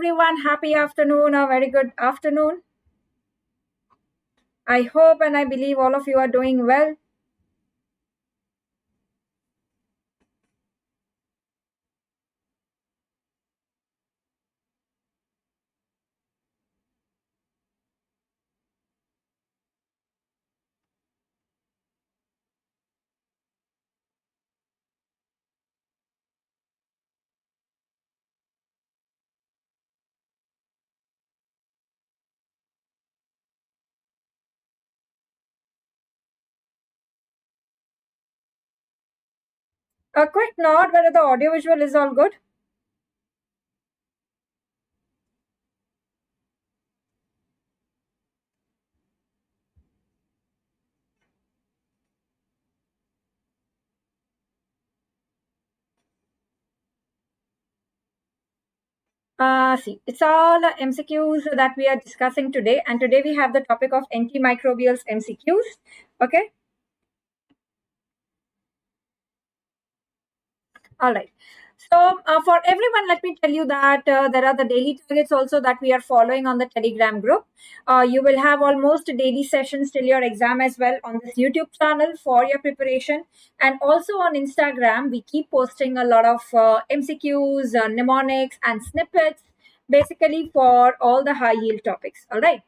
everyone. Happy afternoon, a very good afternoon. I hope and I believe all of you are doing well. A quick note whether the audio visual is all good. See, it's all MCQs that we are discussing today, and today we have the topic of antimicrobials MCQs. Okay, all right. So for everyone, let me tell you that there are the daily targets also that we are following on the Telegram group. You will have almost daily sessions till your exam as well on this YouTube channel for your preparation. And also on Instagram, we keep posting a lot of MCQs, mnemonics and snippets, basically for all the high yield topics. All right.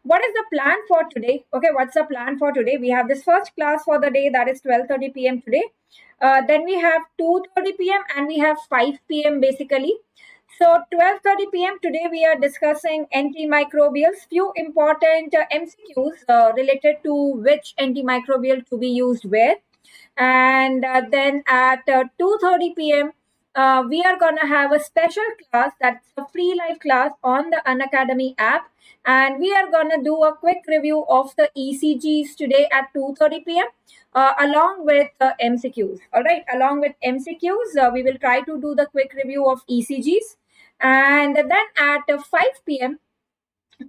What is the plan for today? Okay, what's the plan for today? We have this first class for the day, that is 12:30 p.m. today. Then we have 2:30 p.m. and we have 5 p.m. basically. So 12:30 p.m. today we are discussing antimicrobials, few important MCQs related to which antimicrobial to be used where. And then at 2:30 p.m. We are going to have a special class, that's a free live class on the Unacademy app, and we are going to do a quick review of the ECGs today at 2:30 p.m. Along with MCQs. All right, along with MCQs, we will try to do the quick review of ECGs, and then at 5 p.m.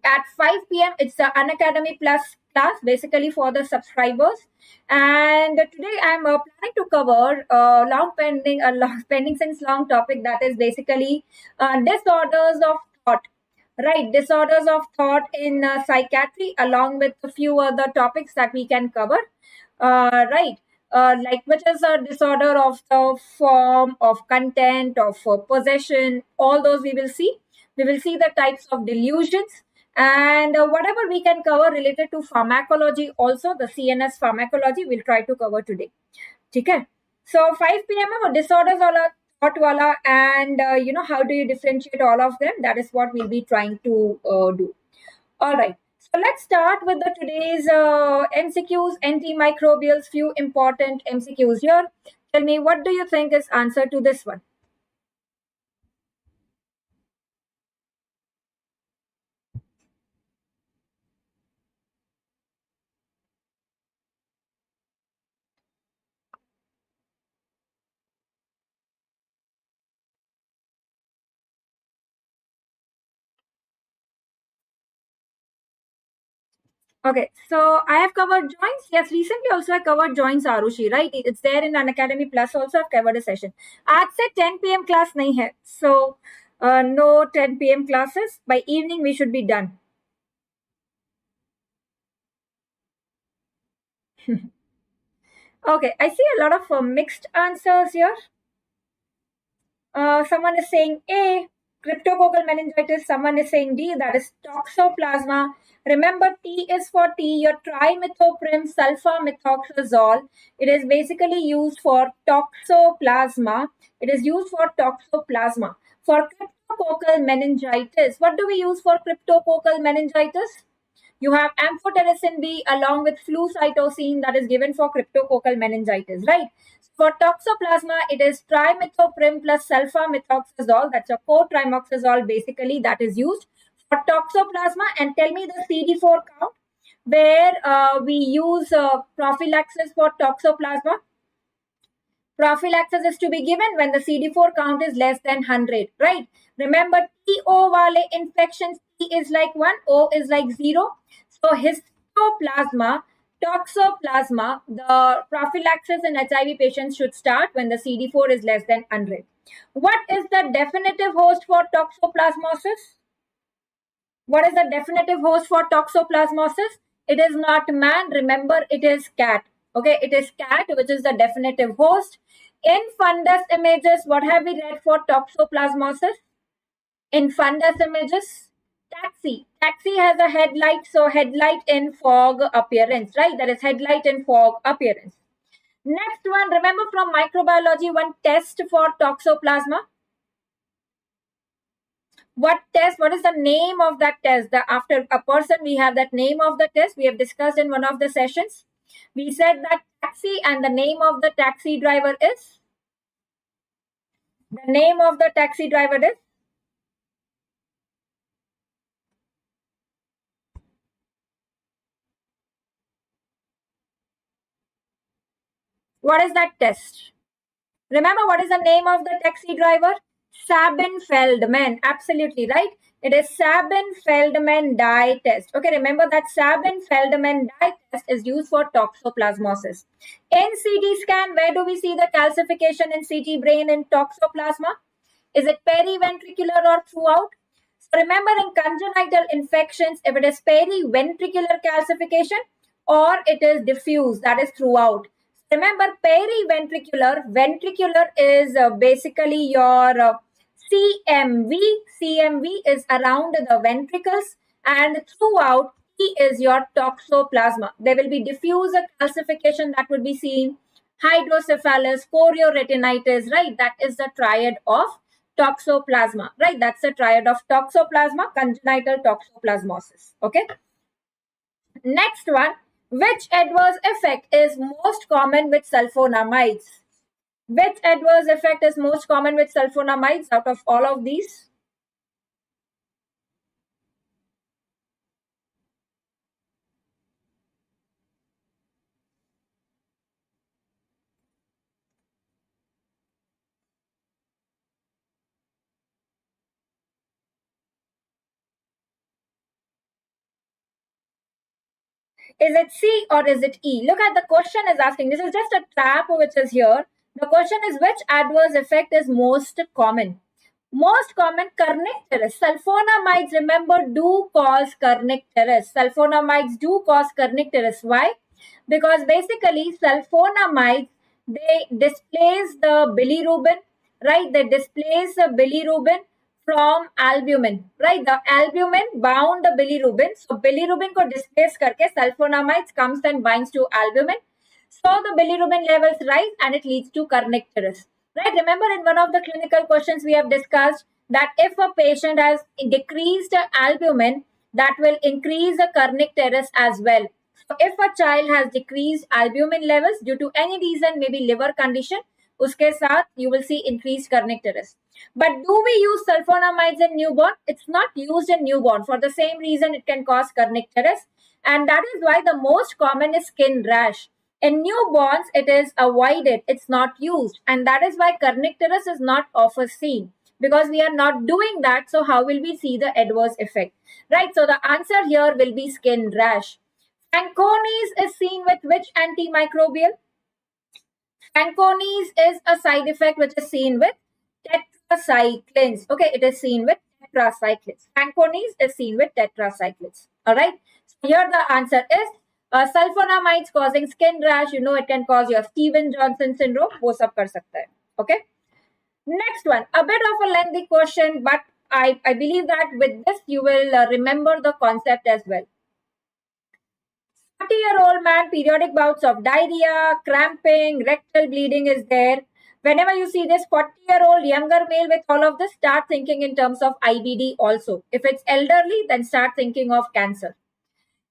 At 5 p.m. it's the Unacademy Plus class, basically for the subscribers. And today I'm planning to cover pending since long topic, that is basically disorders of thought. Right, disorders of thought in psychiatry, along with a few other topics that we can cover. Right, like which is a disorder of the form, of content, of possession, all those we will see. We will see the types of delusions, and whatever we can cover related to pharmacology, also the CNS pharmacology, we'll try to cover today. Okay. So 5 p.m. disorders wala, thought wala, and how do you differentiate all of them? That is what we'll be trying to do. All right. So let's start with the today's MCQs, antimicrobials, few important MCQs here. Tell me, what do you think is answer to this one? Okay, so I have covered joints. Yes, recently also I covered joints, Arushi, right? It's there in Unacademy Plus also. I've covered a session. आज से 10 p.m. class nahi hai. So no 10 p.m. classes. By evening we should be done. Okay, I see a lot of mixed answers here. Someone is saying A, cryptococcal meningitis. Someone is saying D, that is toxoplasma. Remember, T is for T, your trimethoprim sulfamethoxazole. It is basically used for toxoplasma. It is used for toxoplasma. For cryptococcal meningitis, what do we use for cryptococcal meningitis? You have amphotericin B along with flucytosine that is given for cryptococcal meningitis, right? For toxoplasma, it is trimethoprim plus sulfamethoxazole. That's a co-trimoxazole basically that is used for toxoplasma. And tell me the CD4 count where we use prophylaxis for toxoplasma. Prophylaxis is to be given when the CD4 count is less than 100, right? Remember, TO wale infections, T is like 1, O is like 0. So histoplasma, Toxoplasma, the prophylaxis in HIV patients should start when the CD4 is less than 100. What is the definitive host for toxoplasmosis? What is the definitive host for toxoplasmosis? It is not man. Remember, it is cat. Okay, it is cat, which is the definitive host. In fundus images, what have we read for toxoplasmosis? In fundus images, taxi. Taxi has a headlight, so headlight in fog appearance, right? That is headlight in fog appearance. Next one, remember from microbiology, one test for toxoplasma. What test? What is the name of that test? After a person, we have that name of the test. We have discussed in one of the sessions. We said that taxi, and the name of the taxi driver is? The name of the taxi driver is? What is that test? Remember, what is the name of the taxi driver? Sabin-Feldman. Absolutely right. It is Sabin-Feldman dye test. Okay, remember that Sabin-Feldman dye test is used for toxoplasmosis. In CT scan, where do we see the calcification in CT brain in toxoplasma? Is it periventricular or throughout? So remember, in congenital infections, if it is periventricular calcification or it is diffuse, that is throughout. Remember, periventricular, ventricular is basically your CMV. CMV is around the ventricles, and throughout T is your toxoplasma. There will be diffuse calcification that would be seen, hydrocephalus, chorioretinitis, right? That is the triad of toxoplasma, right? That's the triad of toxoplasma, congenital toxoplasmosis. Okay. Next one, which adverse effect is most common with sulfonamides? Which adverse effect is most common with sulfonamides out of all of these? Is it C or is it E? Look at the question is asking. This is just a trap which is here. The question is which adverse effect is most common? Most common, kernicterus. Sulfonamides, remember, do cause kernicterus. Sulfonamides do cause kernicterus. Why? Because basically sulfonamides, they displace the bilirubin, right? They displace the bilirubin from albumin, right? The albumin bound the bilirubin. So bilirubin ko displace karke sulfonamides comes and binds to albumin. So the bilirubin levels rise and it leads to kernicterus. Right? Remember, in one of the clinical questions we have discussed that if a patient has decreased albumin, that will increase the kernicterus as well. So if a child has decreased albumin levels due to any reason, maybe liver condition, uske saath you will see increased kernicterus. But do we use sulfonamides in newborn? It's not used in newborn. For the same reason, it can cause kernicterus. And that is why the most common is skin rash. In newborns, it is avoided. It's not used. And that is why kernicterus is not often seen. Because we are not doing that, so how will we see the adverse effect? Right, so the answer here will be skin rash. Vancomycin is seen with which antimicrobial? Vancomycin is a side effect which is seen with tetracyclines. Okay, it is seen with tetracyclines. Vancomycin is seen with tetracyclines. All right. So here the answer is sulfonamides causing skin rash. You know it can cause your Stevens-Johnson syndrome. वो सब कर सकता है. Okay. Next one, a bit of a lengthy question, but I believe that with this you will remember the concept as well. 40-year-old man, periodic bouts of diarrhea, cramping, rectal bleeding is there. Whenever you see this 40-year-old younger male with all of this, start thinking in terms of IBD also. If it's elderly, then start thinking of cancer.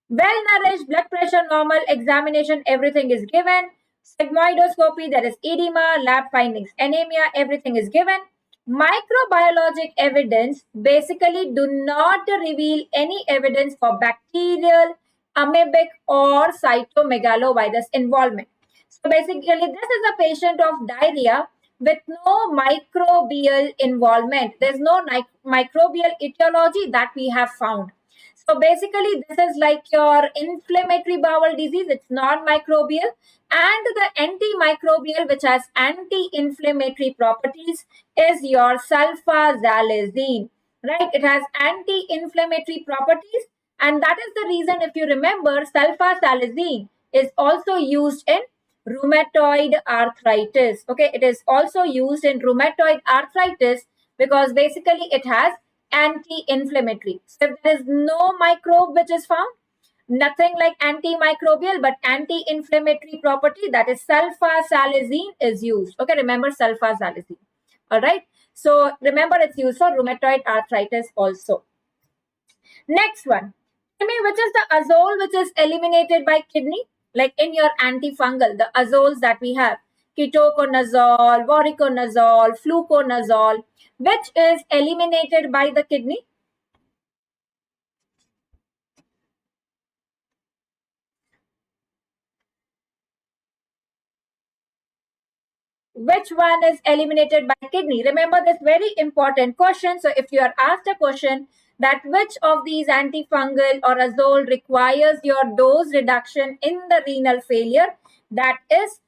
Well nourished, blood pressure normal, examination, everything is given. Sigmoidoscopy, there is edema, lab findings, anemia, everything is given. Microbiologic evidence basically do not reveal any evidence for bacterial, amoebic or cytomegalovirus involvement. So basically, this is a patient of diarrhea with no microbial involvement. There's no microbial etiology that we have found. So basically, this is like your inflammatory bowel disease. It's non-microbial. And the antimicrobial, which has anti-inflammatory properties, is your sulfasalazine. Right? It has anti-inflammatory properties. And that is the reason, if you remember, sulfasalazine is also used in rheumatoid arthritis. Okay, it is also used in rheumatoid arthritis because basically it has anti-inflammatory. So if there is no microbe which is found, nothing like antimicrobial but anti-inflammatory property, that is sulfasalazine is used. Okay, remember sulfasalazine. All right. So remember it's used for rheumatoid arthritis also. Next one. Tell me which is the azole which is eliminated by kidney? Like in your antifungal, the azoles that we have, ketoconazole, voriconazole, fluconazole, which is eliminated by the kidney? Which one is eliminated by kidney? Remember this very important question. So if you are asked a question that which of these antifungal or azole requires your dose reduction in the renal failure, that is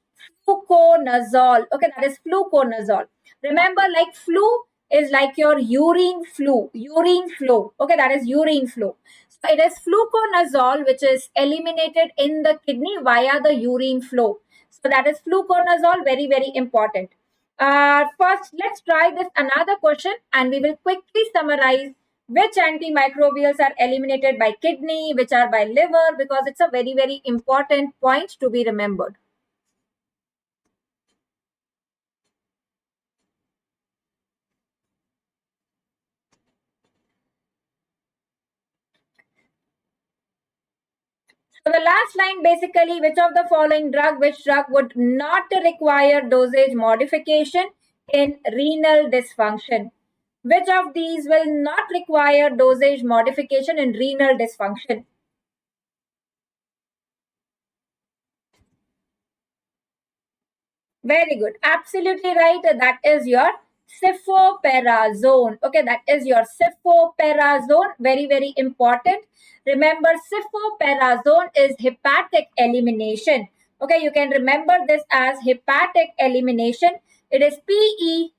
fluconazole. Okay, that is fluconazole. Remember, like flu is like your urine flow. Okay, that is urine flow. So it is fluconazole which is eliminated in the kidney via the urine flow. So that is fluconazole, very, very important. First, let's try this another question and we will quickly summarize which antimicrobials are eliminated by kidney, which are by liver, because it's a very, very important point to be remembered. So the last line basically, which of the following which drug would not require dosage modification in renal dysfunction? Which of these will not require dosage modification in renal dysfunction? Very good. Absolutely right. That is your cefoperazone. Okay, that is your cefoperazone. Very, very important. Remember, cefoperazone is hepatic elimination. Okay, you can remember this as hepatic elimination. It is PE,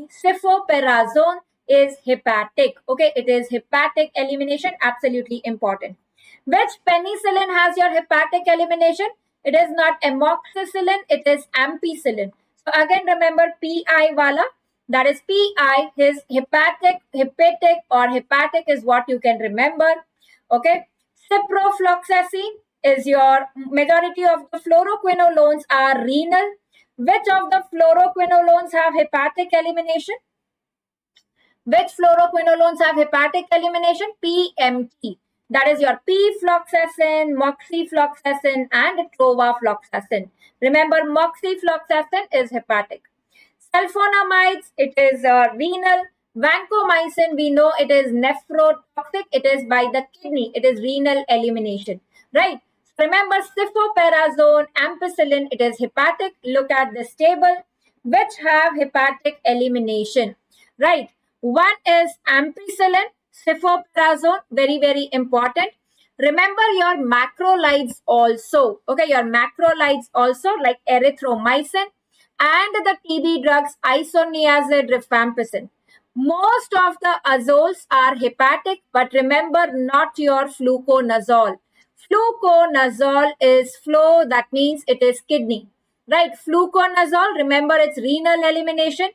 cefoperazone is hepatic. Okay, it is hepatic elimination. Absolutely important. Which penicillin has your hepatic elimination? It is not amoxicillin, it is ampicillin. So again, remember PI wala, that is PI, his hepatic or hepatic is what you can remember. Okay. Ciprofloxacin is your majority of the fluoroquinolones are renal. Which of the fluoroquinolones have hepatic elimination? Which fluoroquinolones have hepatic elimination? PMT. That is your p-floxacin, moxifloxacin, and trovafloxacin. Remember, moxifloxacin is hepatic. Sulfonamides, it is renal. Vancomycin, we know it is nephrotoxic. It is by the kidney. It is renal elimination. Right? Remember, cefoperazone, ampicillin, it is hepatic. Look at this table. Which have hepatic elimination? Right? One is ampicillin, cefoperazone, very, very important. Remember your macrolides also. Okay, your macrolides also like erythromycin and the TB drugs isoniazid rifampicin. Most of the azoles are hepatic, but remember not your fluconazole. Fluconazole is flow, that means it is kidney. Right, fluconazole, remember it's renal elimination.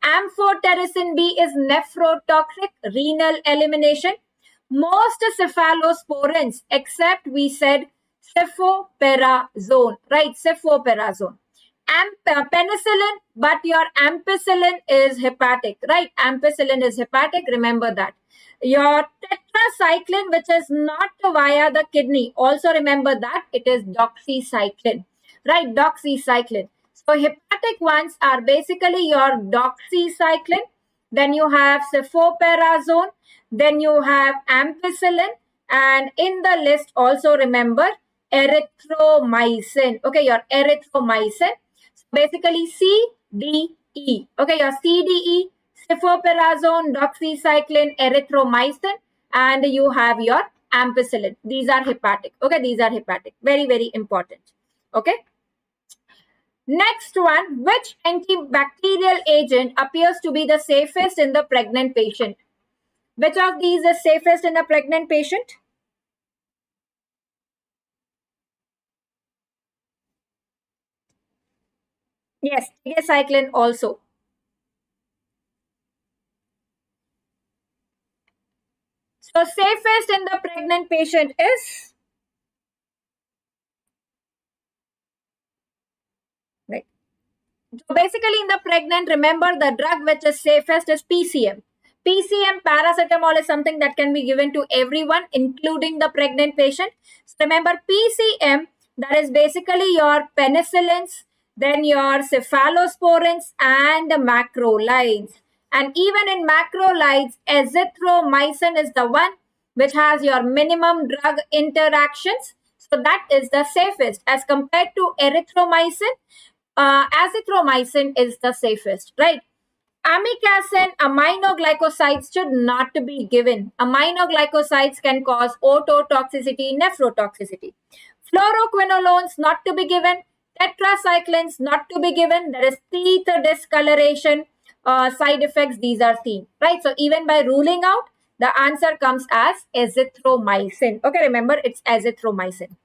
Amphotericin B is nephrotoxic, renal elimination. Most cephalosporins, except we said cefoperazone, right? Cefoperazone. Penicillin, but your ampicillin is hepatic, right? Ampicillin is hepatic, remember that. Your tetracycline, which is not via the kidney, also remember that it is doxycycline, right? Doxycycline. So hepatic ones are basically your doxycycline, then you have cefoperazone, then you have ampicillin, and in the list also remember erythromycin. Okay, your erythromycin. So basically CDE. Okay, your CDE, cefoperazone, doxycycline, erythromycin. and you have your ampicillin. These are hepatic. Okay, these are hepatic. Very, very important. Okay. Next one, which antibacterial agent appears to be the safest in the pregnant patient? Which of these is safest in a pregnant patient? Yes, tigecycline also. So safest in the pregnant patient is, right. So basically in the pregnant, remember the drug which is safest is PCM. PCM, paracetamol, is something that can be given to everyone, including the pregnant patient. So remember PCM, that is basically your penicillins, then your cephalosporins and the macrolides. And even in macrolides, azithromycin is the one which has your minimum drug interactions. So that is the safest as compared to erythromycin. Azithromycin is the safest, right? Amikacin, aminoglycosides should not be given. Aminoglycosides can cause ototoxicity, nephrotoxicity. Fluoroquinolones not to be given. Tetracyclines not to be given. There is teeth discoloration side effects. These are seen, right? So even by ruling out, the answer comes as azithromycin. Okay, remember it's azithromycin.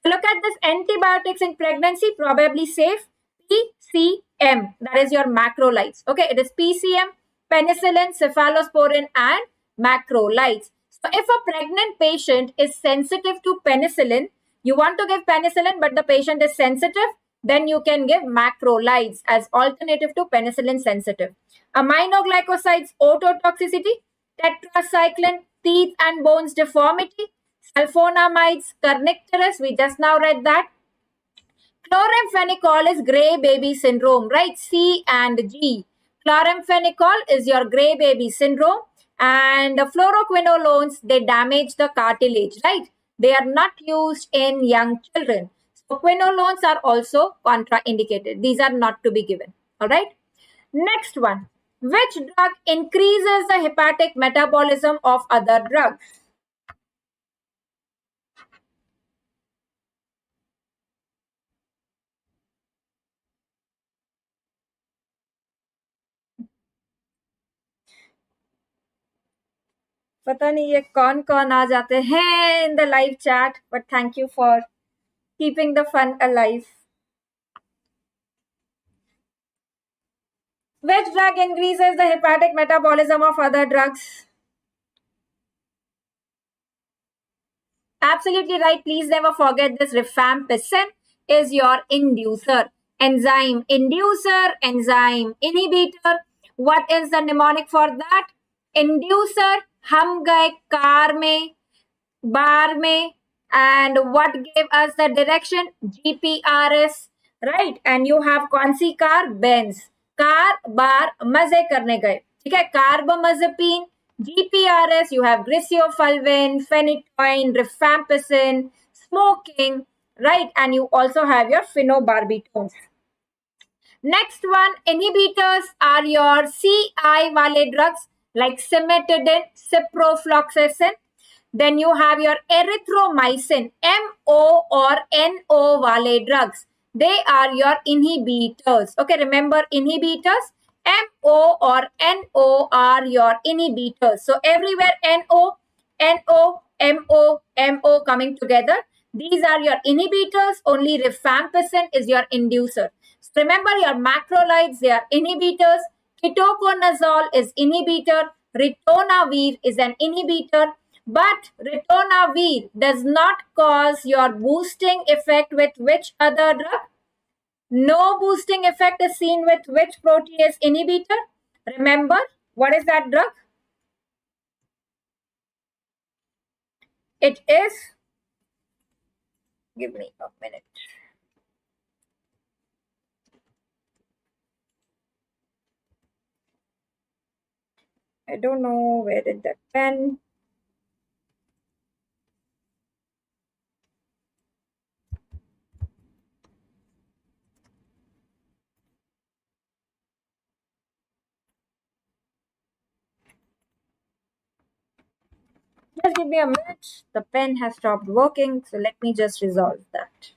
So look at this antibiotics in pregnancy, probably safe. PCM, that is your macrolides. Okay, it is PCM, penicillin, cephalosporin, and macrolides. So if a pregnant patient is sensitive to penicillin, you want to give penicillin, but the patient is sensitive, then you can give macrolides as alternative to penicillin sensitive. Aminoglycosides, ototoxicity, tetracycline, teeth and bones deformity, sulfonamides, kernicterus, we just now read that. Chloramphenicol is gray baby syndrome, right? C and G. Chloramphenicol is your gray baby syndrome, and the fluoroquinolones, they damage the cartilage, right? They are not used in young children. So quinolones are also contraindicated. These are not to be given. All right. Next one. Which drug increases the hepatic metabolism of other drugs? पता नहीं ये कौन कौन आ जाते हैं in the live chat, but thank you for keeping the fun alive. Which drug increases the hepatic metabolism of other drugs? Absolutely right. Please never forget this. Rifampicin is your inducer. Enzyme inducer, enzyme inhibitor. What is the mnemonic for that? Inducer, हम गए car में, bar में, and what gave us the direction? GPRS, right? And you have कौन सी car? Benz. Car बार मजे करने गए, ठीक है? Carbamazepine, GPRS, you have griseofulvin, phenytoin, rifampicin, smoking, right? And you also have your phenobarbitones. Next one, inhibitors are your CI wale drugs like cimetidine, ciprofloxacin. Then you have your erythromycin, MO or NO wale drugs. They are your inhibitors. Okay, remember inhibitors? MO or NO are your inhibitors. So everywhere NO, NO, MO, MO coming together. These are your inhibitors. Only rifampicin is your inducer. So remember your macrolides, they are inhibitors. Ketoconazole is inhibitor. Ritonavir is an inhibitor. But ritonavir does not cause your boosting effect with which other drug? No boosting effect is seen with which protease inhibitor? Remember, what is that drug? It is, give me a minute. I don't know where did that pen. give me a minute. The pen has stopped working, so let me just resolve that.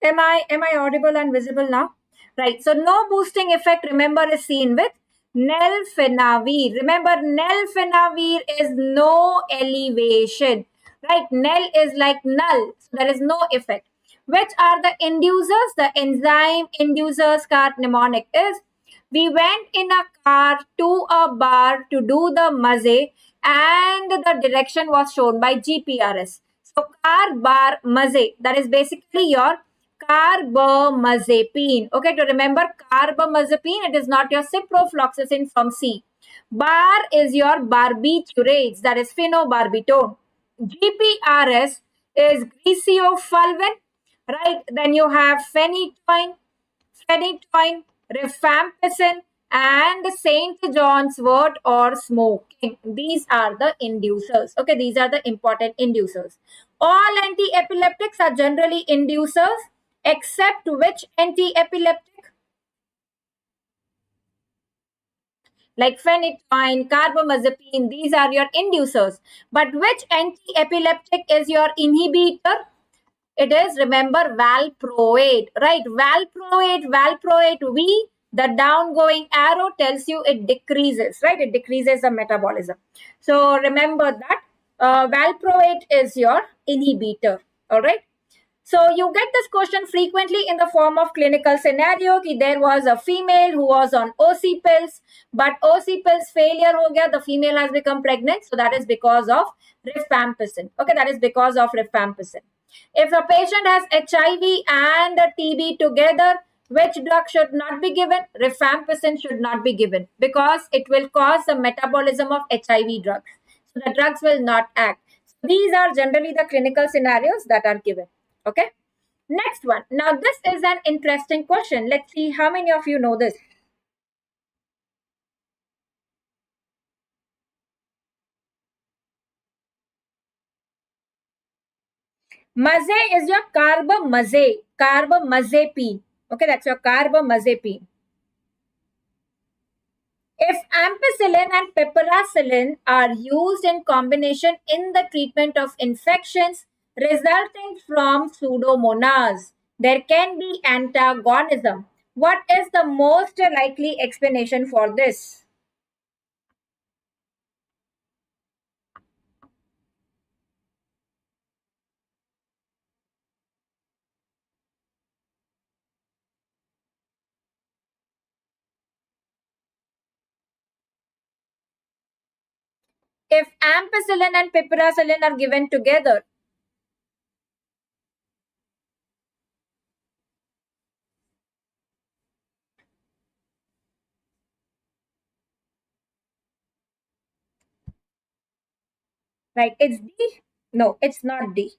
Am I audible and visible now? Right. So no boosting effect, remember, is seen with nelfenavir. Remember, nelfenavir is no elevation. Right. Nel is like null. So there is no effect. Which are the inducers? The enzyme inducers car mnemonic is we went in a car to a bar to do the maze and the direction was shown by GPRS. So car bar maze, that is basically your carbamazepine. Okay, to remember carbamazepine, it is not your ciprofloxacin from C. Bar is your barbiturates, that is phenobarbital. GPRS is griseofulvin, right? Then you have phenytoin, rifampicin, and St. John's wort or smoking. These are the inducers. Okay, these are the important inducers. All anti-epileptics are generally inducers, except which anti-epileptic? Like phenytoin, carbamazepine, these are your inducers. But which anti-epileptic is your inhibitor? It is, remember, valproate, right? Valproate, the downgoing arrow tells you it decreases, right? It decreases the metabolism. So remember that valproate is your inhibitor, all right? So you get this question frequently in the form of clinical scenario कि there was a female who was on OC pills, but OC pills failure हो गया, the female has become pregnant. So that is because of rifampicin. Okay, that is because of rifampicin. If a patient has HIV and TB together, which drug should not be given? Rifampicin should not be given because it will cause the metabolism of HIV drugs. So the drugs will not act. So these are generally the clinical scenarios that are given. Okay. Next one. Now this is an interesting question. Let's see how many of you know this. Maze is your carbamazepine. Okay, that's your carbamazepine. If ampicillin and piperacillin are used in combination in the treatment of infections resulting from pseudomonas, there can be antagonism. What is the most likely explanation for this? If ampicillin and piperacillin are given together, right? It's D? No, it's not D.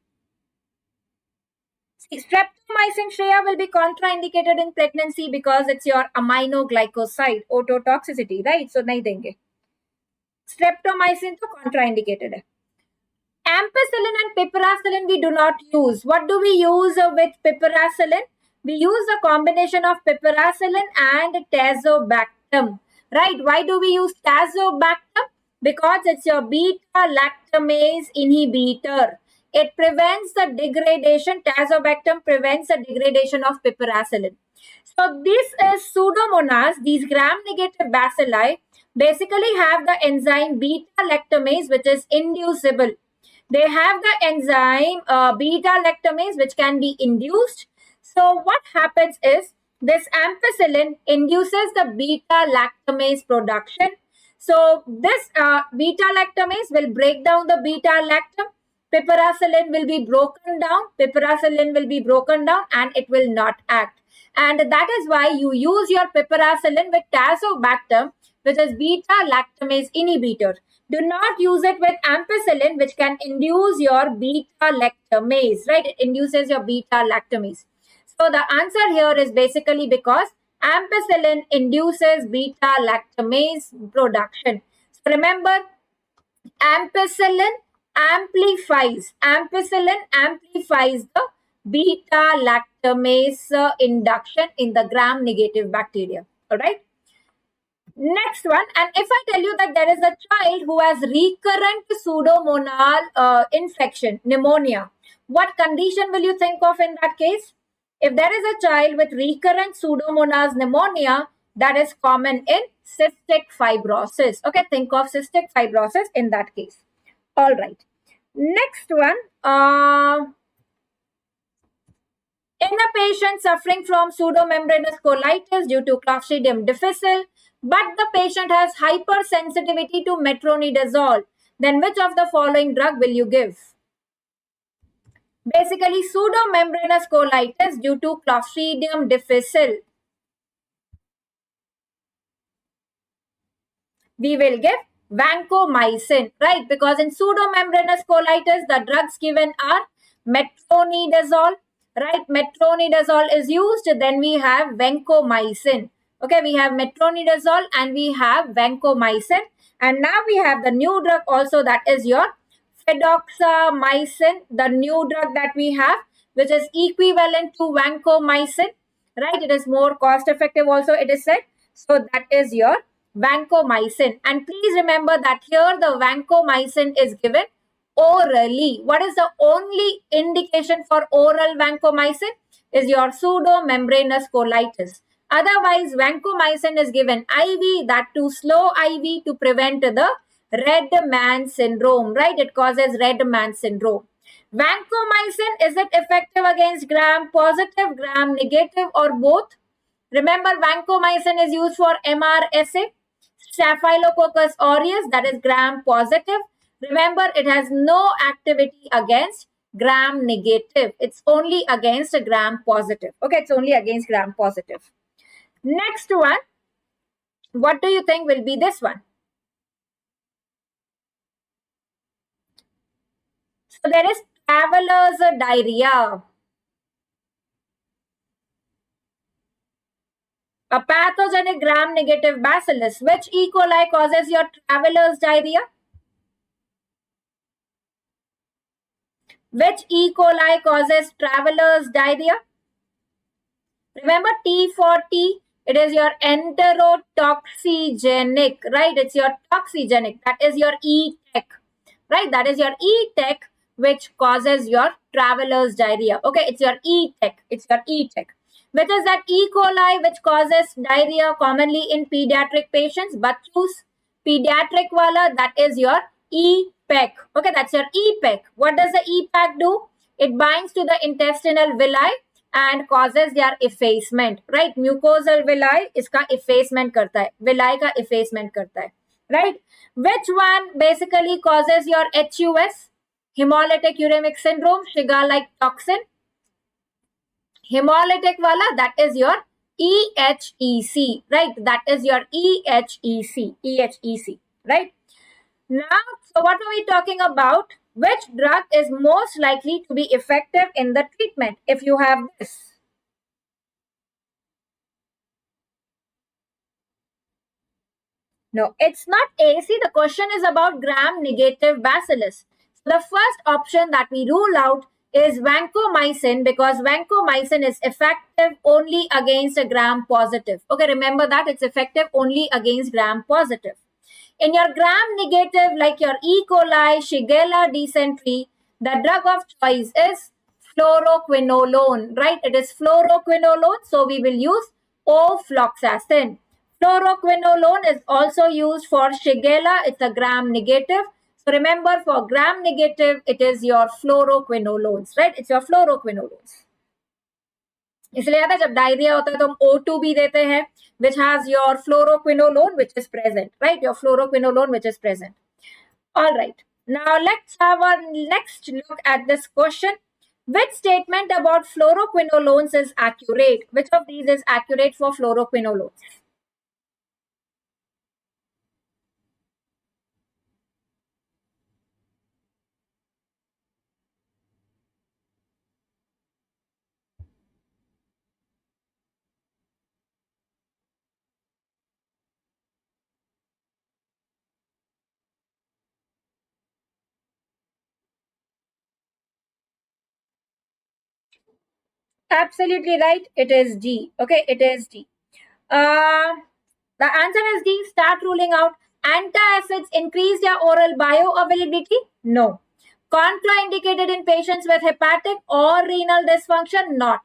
See, streptomycin, Shreya, will be contraindicated in pregnancy because it's your aminoglycoside, ototoxicity, right? So, nahi denge. Streptomycin to contraindicated hai. Ampicillin and piperacillin we do not use. What do we use with piperacillin? We use a combination of piperacillin and tazobactam. Right? Why do we use tazobactam? Because it's your beta-lactamase inhibitor. It prevents the degradation. Tazobactam prevents the degradation of piperacillin. So this is pseudomonas. These gram-negative bacilli basically have the enzyme beta-lactamase, which is inducible. They have the enzyme beta-lactamase, which can be induced. So what happens is this ampicillin induces the beta-lactamase production. So this beta-lactamase will break down the beta-lactam. Piperacillin will be broken down. Piperacillin will be broken down and it will not act. And that is why you use your piperacillin with tazobactam, which is beta-lactamase inhibitor. Do not use it with ampicillin, which can induce your beta-lactamase, right? It induces your beta-lactamase. So the answer here is basically because ampicillin induces beta lactamase production. So remember, ampicillin amplifies the beta lactamase induction in the gram negative bacteria. All right. Next one, and if I tell you that there is a child who has recurrent pseudomonal infection, pneumonia, what condition will you think of in that case? If there is a child with recurrent pseudomonas pneumonia, that is common in cystic fibrosis. Okay, think of cystic fibrosis in that case. All right. Next one, in a patient suffering from pseudomembranous colitis due to Clostridium difficile, but the patient has hypersensitivity to metronidazole, then which of the following drug will you give? Basically, pseudomembranous colitis due to Clostridium difficile, we will give vancomycin, right? Because in pseudomembranous colitis, the drugs given are metronidazole, right? Metronidazole is used, then we have vancomycin. Okay, we have metronidazole and we have vancomycin. And now we have the new drug also, that is your fidaxomicin, the new drug that we have, which is equivalent to vancomycin, right? It is more cost effective also, it is said. So that is your vancomycin. And please remember that here the vancomycin is given orally. What is the only indication for oral vancomycin? Is your pseudomembranous colitis. Otherwise, vancomycin is given IV, that too slow IV, to prevent the red man syndrome, right? It causes red man syndrome. Vancomycin, is it effective against gram positive, gram negative, or both? Remember, vancomycin is used for MRSA, Staphylococcus aureus, that is gram positive. Remember, it has no activity against gram negative. It's only against a gram positive. Okay, it's only against gram positive. Next one, what do you think will be this one? So there is traveler's diarrhea. A pathogenic gram-negative bacillus. Which E. coli causes your traveler's diarrhea? Which E. coli causes traveler's diarrhea? Remember T for T, it is your enterotoxigenic, right? It's your toxigenic. That is your E-tech, right? That is your E-tech, which causes your traveler's diarrhea. Okay, it's your E-tech. It's your E-tech. Which is that E. coli which causes diarrhea commonly in pediatric patients, but choose pediatric wala, that is your E-PEC. Okay, that's your E-PEC. What does the E-PEC do? It binds to the intestinal villi and causes their effacement, right? Mucosal villi iska effacement karta hai, villi ka effacement karta hai, right? Which one basically causes your HUS? Hemolytic uremic syndrome, Shiga-like toxin. Hemolytic wala, that is your EHEC, right? That is your EHEC, right? Now, so what are we talking about? Which drug is most likely to be effective in the treatment if you have this? No, it's not AC. The question is about gram-negative bacillus. So the first option that we rule out is vancomycin, because vancomycin is effective only against a gram-positive. Okay, remember that it's effective only against gram-positive. In your gram-negative, like your E. coli, Shigella dysentery, the drug of choice is fluoroquinolone, right? It is fluoroquinolone, so we will use ofloxacin. Fluoroquinolone is also used for Shigella. It's a gram-negative. So remember, for gram-negative, it is your fluoroquinolones, right? It's your fluoroquinolones. इसलिए आता है जब diarrhoea होता है तो हम O2 भी देते हैं, which has your fluoroquinolone which is present, right? Your fluoroquinolone which is present. All right. Now let's have our next look at this question. Which statement about fluoroquinolones is accurate? Which of these is accurate for fluoroquinolones? Absolutely right. It is D. Okay, it is D. Uh, the answer is D. Start ruling out. Antacids increase their oral bioavailability? No. Contraindicated in patients with hepatic or renal dysfunction? Not.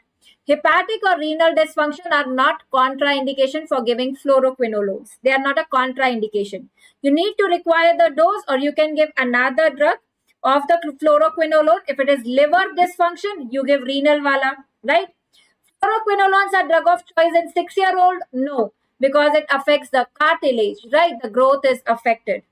Hepatic or renal dysfunction are not contraindication for giving fluoroquinolones. They are not a contraindication. You need to require the dose, or you can give another drug of the fluoroquinolone. If it is liver dysfunction, you give renal wala, right? Fluoroquinolones are drug of choice in 6-year-old? No, because it affects the cartilage, right? The growth is affected.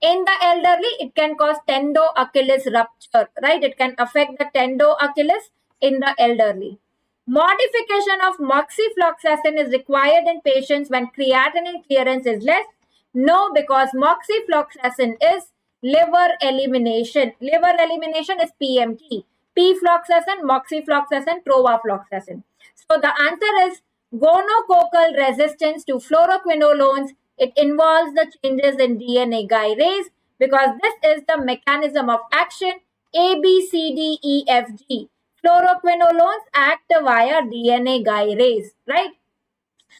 In the elderly, it can cause tendo-Achilles rupture, right? It can affect the tendo-Achilles in the elderly. Modification of moxifloxacin is required in patients when creatinine clearance is less. No, because moxifloxacin is liver elimination. Liver elimination is PMT. P-floxacin, moxifloxacin, provafloxacin. So the answer is gonococcal resistance to fluoroquinolones. It involves the changes in DNA gyrase because this is the mechanism of action A, B, C, D, E, F, G. Fluoroquinolones act via DNA gyrase, right?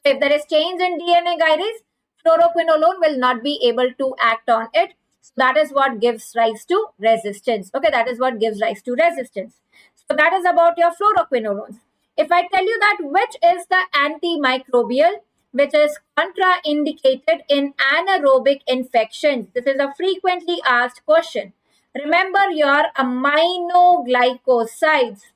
If there is change in DNA gyrase, fluoroquinolone will not be able to act on it. So that is what gives rise to resistance. Okay, that is what gives rise to resistance. So that is about your fluoroquinolones. If I tell you that which is the antimicrobial which is contraindicated in anaerobic infections, this is a frequently asked question. Remember your aminoglycosides.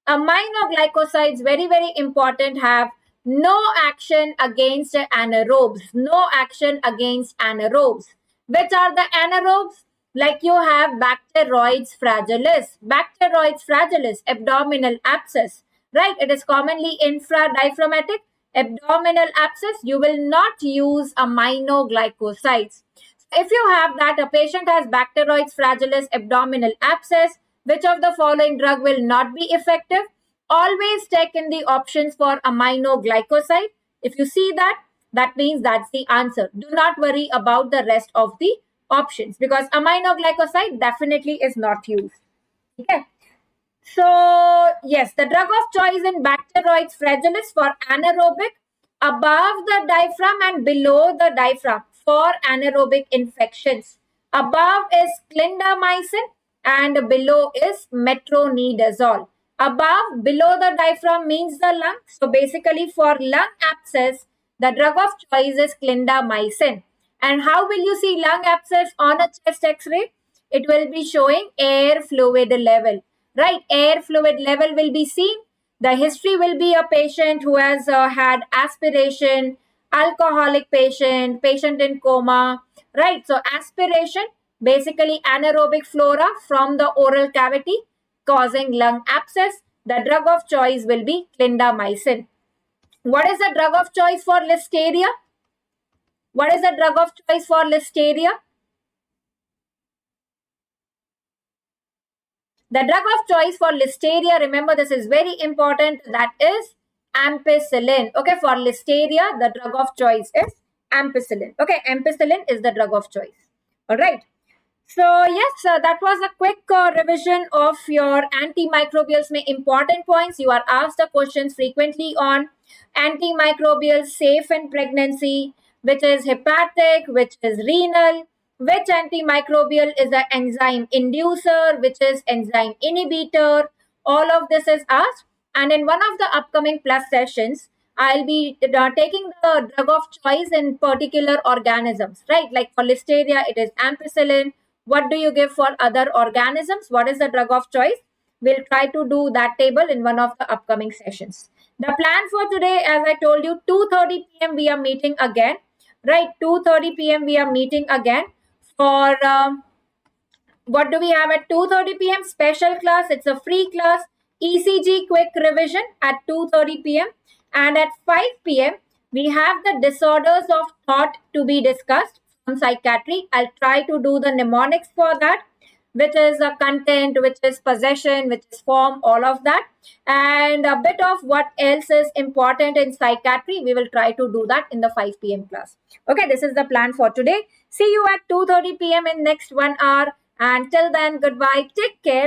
Aminoglycosides, very, very important, have no action against anaerobes. No action against anaerobes. Which are the anaerobes? Like you have Bacteroides fragilis. Bacteroides fragilis, abdominal abscess. Right? It is commonly infradiaphragmatic. Abdominal abscess, you will not use aminoglycosides. If you have that a patient has Bacteroides fragilis abdominal abscess, which of the following drug will not be effective? Always check in the options for aminoglycoside. If you see that, that means that's the answer. Do not worry about the rest of the options because aminoglycoside definitely is not used. Okay. So, yes, the drug of choice in Bacteroides fragilis for anaerobic above the diaphragm and below the diaphragm for anaerobic infections. Above is clindamycin and below is metronidazole. Above, below the diaphragm means the lung. So, basically for lung abscess, the drug of choice is clindamycin. And how will you see lung abscess on a chest x-ray? It will be showing air fluid level, right? Air fluid level will be seen. The history will be a patient who has had aspiration, alcoholic patient, patient in coma, right? So aspiration, basically anaerobic flora from the oral cavity causing lung abscess. The drug of choice will be clindamycin. What is the drug of choice for listeria? What is the drug of choice for listeria? The drug of choice for listeria, remember this is very important, that is ampicillin. Okay, for listeria, the drug of choice is ampicillin. Okay, ampicillin is the drug of choice. All right. So yes, that was a quick revision of your antimicrobials में important points. You are asked the questions frequently on antimicrobials safe in pregnancy, which is hepatic, which is renal, which antimicrobial is an enzyme inducer, which is enzyme inhibitor. All of this is asked. And in one of the upcoming plus sessions, I'll be taking the drug of choice in particular organisms, right? Like for listeria, it is ampicillin. What do you give for other organisms? What is the drug of choice? We'll try to do that table in one of the upcoming sessions. The plan for today, as I told you, 2:30 p.m. we are meeting again, right? 2:30 p.m. we are meeting again for what do we have at 2:30 p.m. special class? It's a free class, ECG quick revision at 2:30 p.m. and at 5 p.m. we have the disorders of thought to be discussed from psychiatry. I'll try to do the mnemonics for that, which is a content, which is possession, which is form, all of that, and a bit of what else is important in psychiatry. We will try to do that in the 5 p.m. class. Okay, this is the plan for today. See you at 2:30 p.m. in next 1 hour. And till then, goodbye. Take care.